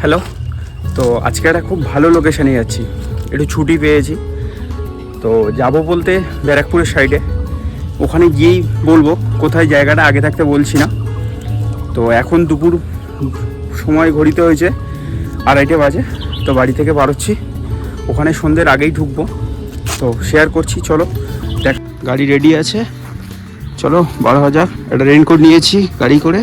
Hello. তো আজকে একটা খুব ভালো লোকেশানে যাচ্ছি, একটু ছুটি পেয়েছি। তো যাব বলতে ব্যারাকপুরের সাইডে, ওখানে গিয়েই বলবো কোথায় জায়গাটা, আগে থাকতে বলছি না। তো এখন দুপুর সময় ঘড়িতে হয়েছে 2:30 বাজে। তো বাড়ি থেকে বাড়ছি, ওখানে সন্ধ্যের আগেই ঢুকবো। তো শেয়ার করছি, চলো দেখ। গাড়ি রেডি আছে, চলো 12,000। একটা রেইনকোট নিয়েছি গাড়ি করে।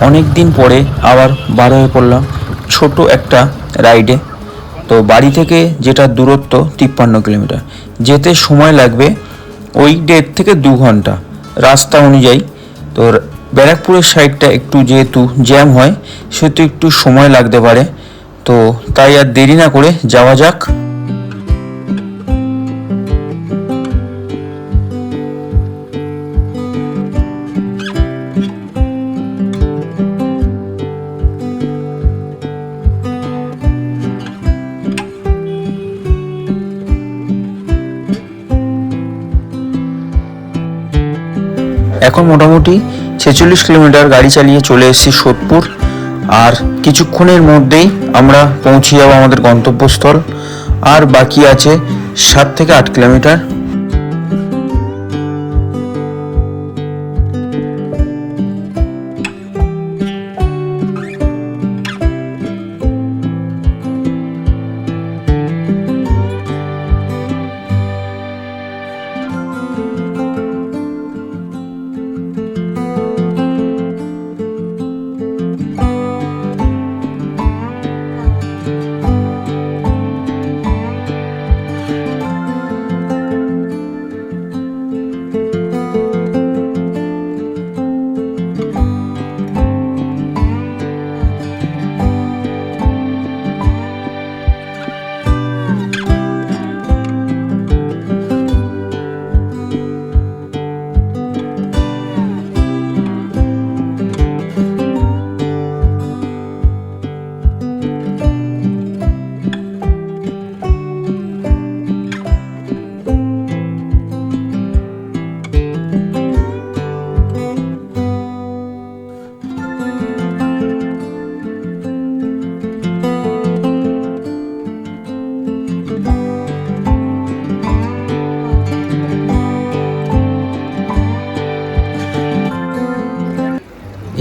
অনেক দিন পরে আবার বার হয়ে পড়লাম ছোট একটা রাইডে। তো বাড়ি থেকে যেটা দূরত্ব 53 কিলোমিটার, যেতে সময় লাগবে ওই 1.5 থেকে 2 ঘন্টা রাস্তা অনুযায়ী। তো ব্যারাকপুরের সাইডটা একটু যেহেতু জ্যাম হয়, সেহেতু একটু সময় লাগতে পারে। তো তাই আর দেরি না করে যাওয়া যাক। এখন মোটামুটি 46 কিলোমিটার গাড়ি চালিয়ে চলে এসেছি সোদপুর। আর কিছুক্ষণের মধ্যেই আমরা পৌঁছে যাব আমাদের গন্তব্যস্থল। আর বাকি আছে 7 থেকে 8 কিলোমিটার।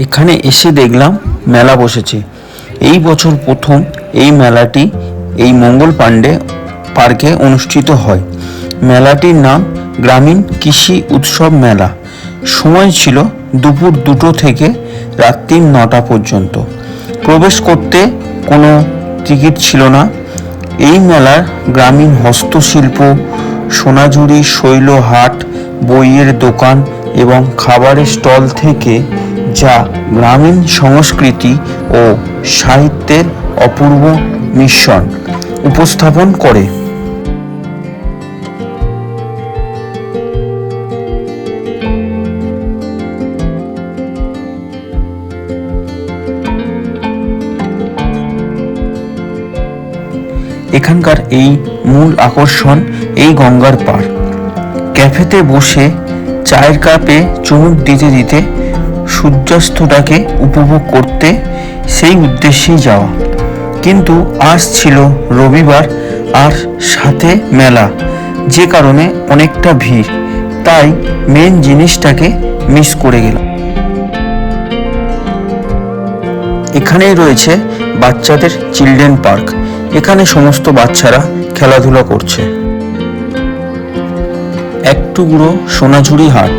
এখানে এসে দেখলাম মেলা বসেছে। এই বছর প্রথম এই মেলাটি এই মঙ্গল পাণ্ডে পার্কে অনুষ্ঠিত হয়। মেলাটির নাম গ্রামীণ কৃষি উৎসব মেলা। সময় ছিল দুপুর 2টো থেকে রাত্রি 9টা পর্যন্ত। প্রবেশ করতে কোনো টিকিট ছিল না। এই মেলার গ্রামীণ হস্তশিল্প, সোনাঝুরি শৈল হাট, বইয়ের দোকান এবং খাবারের স্টল থেকে যা গ্রামীণ সংস্কৃতি ও সাহিত্যের অপূর্ব মিশ্রণ উপস্থাপন করে। এখানে এখানকার এই মূল আকর্ষণ এই গঙ্গার পাড়। ক্যাফেতে বসে চায়ের কাপে চুমুক দিতে দিতে সূর্যাস্তটাকে উপভোগ করতে সেই উদ্দেশ্যেই যাওয়া। কিন্তু আজ ছিল রবিবার আর সাথে মেলা, যে কারণে অনেকটা ভিড়, তাই মেন জিনিসটাকে মিস করে গেলাম। এখানেই রয়েছে বাচ্চাদের চিলড্রেন পার্ক। এখানে সমস্ত বাচ্চারা খেলাধুলা করছে। এক টুকরো সোনাঝুরি হাট।